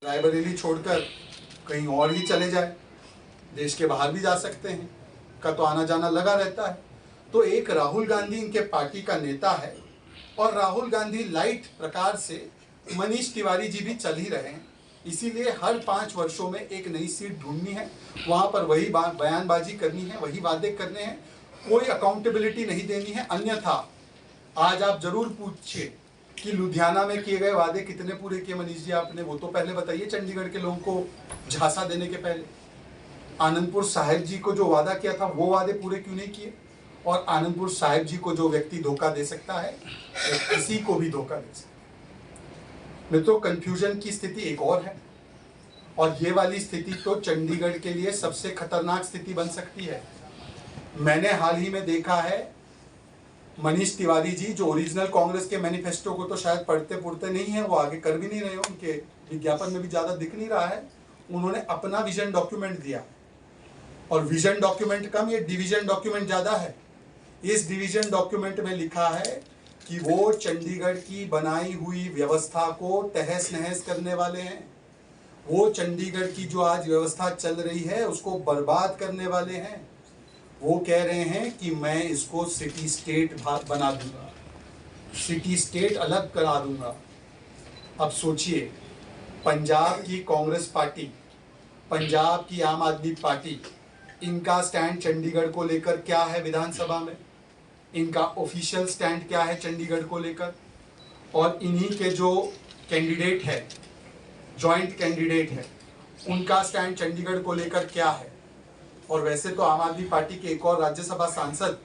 रायबरेली छोड़कर कहीं और ही चले जाए, देश के बाहर भी जा सकते हैं, का तो आना जाना लगा रहता है। तो एक राहुल गांधी इनके पार्टी का नेता है और राहुल गांधी लाइट प्रकार से मनीष तिवारी जी भी चल ही रहे हैं। इसीलिए हर 5 वर्षों में एक नई सीट ढूंढनी है, वहां पर वही बयानबाजी करनी है, वही वादे करने हैं, कोई अकाउंटेबिलिटी नहीं देनी है। अन्यथा आज आप जरूर पूछिए कि लुधियाना में किए गए वादे कितने पूरे किए मनीष जी आपने, वो तो पहले बताइए। चंडीगढ़ के लोगों को झांसा देने के पहले आनंदपुर साहिब जी को जो वादा किया था वो वादे पूरे क्यों नहीं किए? और आनंदपुर साहिब जी को जो व्यक्ति धोखा दे सकता है वो किसी को भी धोखा दे सकता है। मित्रों, कंफ्यूजन की स्थिति एक और है और ये वाली स्थिति तो चंडीगढ़ के लिए सबसे खतरनाक स्थिति बन सकती है। मैंने हाल ही में देखा है, मनीष तिवारी जी जो ओरिजिनल कांग्रेस के मैनिफेस्टो को तो शायद पढ़ते नहीं है, वो आगे कर भी नहीं रहे हो, उनके विज्ञापन में भी ज्यादा दिख नहीं रहा है। उन्होंने अपना विजन डॉक्यूमेंट दिया और विजन डॉक्यूमेंट कम, ये डिवीजन डॉक्यूमेंट ज्यादा है। इस डिवीजन डॉक्यूमेंट में लिखा है कि वो चंडीगढ़ की बनाई हुई व्यवस्था को तहस नहस करने वाले हैं। वो चंडीगढ़ की जो आज व्यवस्था चल रही है उसको बर्बाद करने वाले हैं। वो कह रहे हैं कि मैं इसको सिटी स्टेट बना दूंगा, सिटी स्टेट अलग करा दूंगा। अब सोचिए, पंजाब की कांग्रेस पार्टी, पंजाब की आम आदमी पार्टी, इनका स्टैंड चंडीगढ़ को लेकर क्या है विधानसभा में, इनका ऑफिशियल स्टैंड क्या है चंडीगढ़ को लेकर, और इन्हीं के जो कैंडिडेट है, जॉइंट कैंडिडेट है, उनका स्टैंड चंडीगढ़ को लेकर क्या है। और वैसे तो आम आदमी पार्टी के एक और राज्यसभा सांसद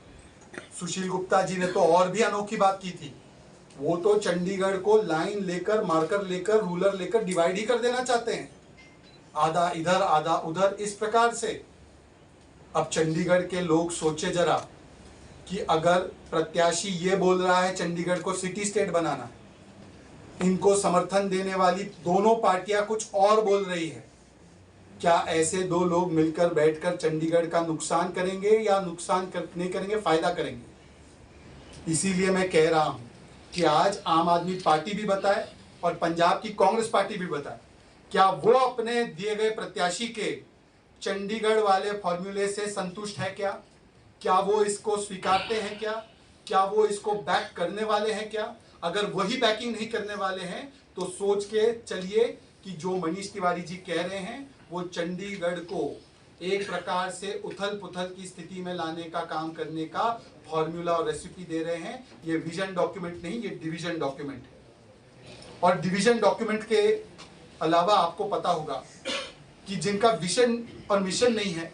सुशील गुप्ता जी ने तो और भी अनोखी बात की थी। वो तो चंडीगढ़ को लाइन लेकर, मार्कर लेकर, रूलर लेकर डिवाइड ही कर देना चाहते हैं, आधा इधर आधा उधर, इस प्रकार से। अब चंडीगढ़ के लोग सोचे जरा कि अगर प्रत्याशी ये बोल रहा है चंडीगढ़ को सिटी स्टेट बनाना, इनको समर्थन देने वाली दोनों पार्टियां कुछ और बोल रही है, क्या ऐसे दो लोग मिलकर बैठकर चंडीगढ़ का नुकसान करेंगे या नुकसान नहीं करेंगे, फायदा करेंगे? इसीलिए मैं कह रहा हूं कि आज आम आदमी पार्टी भी बताए और पंजाब की कांग्रेस पार्टी भी बताए, क्या वो अपने दिए गए प्रत्याशी के चंडीगढ़ वाले फॉर्मूले से संतुष्ट है? क्या वो इसको स्वीकारते हैं? क्या वो इसको बैक करने वाले हैं? अगर वही बैकिंग नहीं करने वाले हैं तो सोच के चलिए कि जो मनीष तिवारी जी कह रहे हैं वो चंडीगढ़ को एक प्रकार से उथल पुथल की स्थिति में लाने का काम करने का फॉर्मूला और रेसिपी दे रहे हैं। ये विजन डॉक्यूमेंट नहीं, ये डिवीजन डॉक्यूमेंट है। और डिवीजन डॉक्यूमेंट के अलावा आपको पता होगा कि जिनका विजन और मिशन नहीं है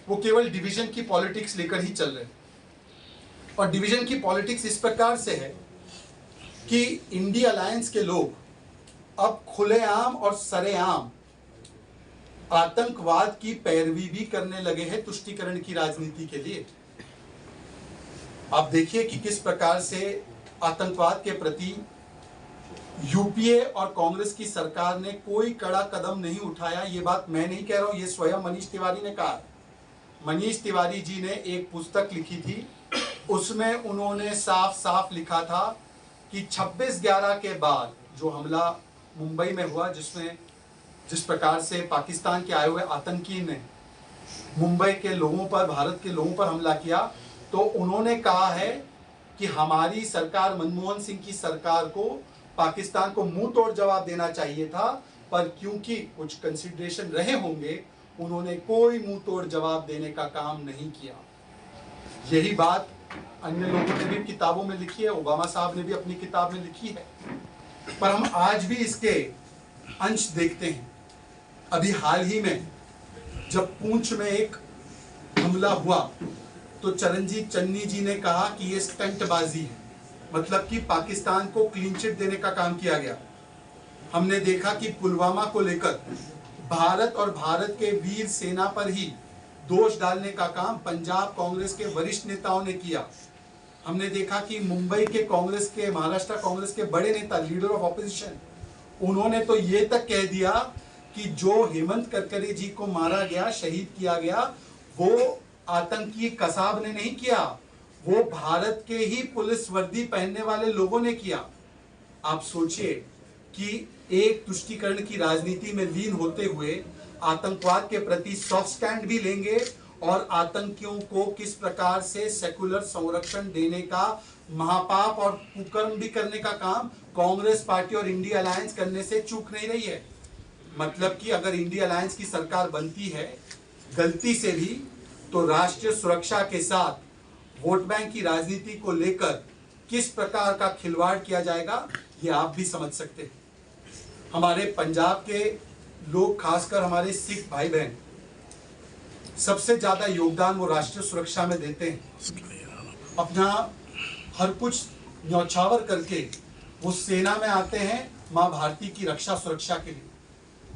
वो केवल डिवीजन की पॉलिटिक्स लेकर ही चल रहे हैं। और डिवीजन की पॉलिटिक्स इस प्रकार से है कि इंडिया अलायंस के लोग अब खुलेआम और सरेआम आतंकवाद की पैरवी भी करने लगे हैं तुष्टीकरण की राजनीति के लिए। आप देखिए कि किस प्रकार से आतंकवाद के प्रति यूपीए और कांग्रेस की सरकार ने कोई कड़ा कदम नहीं उठाया। ये बात मैं नहीं कह रहा हूं, ये स्वयं मनीष तिवारी ने कहा। मनीष तिवारी जी ने एक पुस्तक लिखी थी, उसमें उन्होंने साफ साफ लिखा था कि 26/11 के बाद जो हमला मुंबई में हुआ, जिस प्रकार से पाकिस्तान के आए हुए आतंकी ने मुंबई के लोगों पर, भारत के लोगों पर हमला किया, तो उन्होंने कहा है कि हमारी सरकार, मनमोहन सिंह की सरकार को पाकिस्तान को मुंह तोड़ जवाब देना चाहिए था, पर क्योंकि कुछ कंसिडरेशन रहे होंगे उन्होंने कोई मुंह तोड़ जवाब देने का काम नहीं किया। यही बात अन्य लोगों ने भी किताबों में लिखी है, ओबामा साहब ने भी अपनी किताब में लिखी है, पर हम आज भी इसके अंश देखते हैं। अभी हाल ही में जब पुंछ में एक हमला हुआ तो चरणजीत चन्नी जी ने कहा कि ये स्टंटबाजी है, मतलब कि पाकिस्तान को क्लीन चिट देने का काम किया गया। हमने देखा कि पुलवामा को लेकर भारत और भारत के वीर सेना पर ही दोष डालने का काम पंजाब कांग्रेस के वरिष्ठ नेताओं ने किया। हमने देखा कि मुंबई के कांग्रेस के, महाराष्ट्र कांग्रेस के बड़े नेता, लीडर ऑफ ऑपोजिशन, उन्होंने तो ये तक कह दिया कि जो हेमंत करकरे जी को मारा गया, शहीद किया गया, वो आतंकी कसाब ने नहीं किया, वो भारत के ही पुलिस वर्दी पहनने वाले लोगों ने किया। आप सोचिए कि एक तुष्टीकरण की राजनीति में लीन होते हुए आतंकवाद के प्रति सॉफ्ट स्टैंड भी लेंगे और आतंकियों को किस प्रकार से सेकुलर संरक्षण देने का महापाप और कुकर्म भी करने का काम कांग्रेस पार्टी और इंडिया अलायंस करने से चूक नहीं रही है। मतलब कि अगर इंडिया अलायंस की सरकार बनती है गलती से भी, तो राष्ट्रीय सुरक्षा के साथ वोट बैंक की राजनीति को लेकर किस प्रकार का खिलवाड़ किया जाएगा ये आप भी समझ सकते हैं। हमारे पंजाब के लोग, खासकर हमारे सिख भाई बहन, सबसे ज्यादा योगदान वो राष्ट्रीय सुरक्षा में देते हैं। अपना हर कुछ न्यौछावर करके वो सेना में आते हैं मां भारती की रक्षा सुरक्षा के लिए।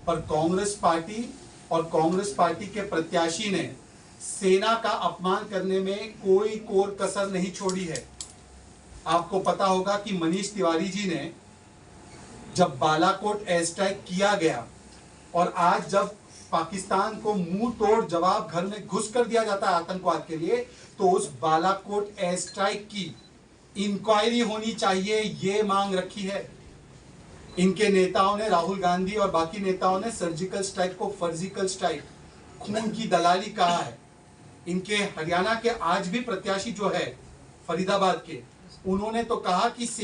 पर कांग्रेस पार्टी और कांग्रेस पार्टी के प्रत्याशी ने सेना का अपमान करने में कोई कोर कसर नहीं छोड़ी है। आपको पता होगा कि मनीष तिवारी जी ने जब बालाकोट एयर स्ट्राइक किया गया और आज जब पाकिस्तान को मुंह तोड़ जवाब घर में घुस कर दिया जाता है आतंकवाद के लिए, तो उस बालाकोट एयर स्ट्राइक की इंक्वायरी होनी चाहिए, ये मांग रखी है। इनके नेताओं ने, राहुल गांधी और बाकी नेताओं ने सर्जिकल स्ट्राइक को फर्जिकल स्ट्राइक, खून की दलाली कहा है। इनके हरियाणा के आज भी प्रत्याशी जो है फरीदाबाद के, उन्होंने तो कहा कि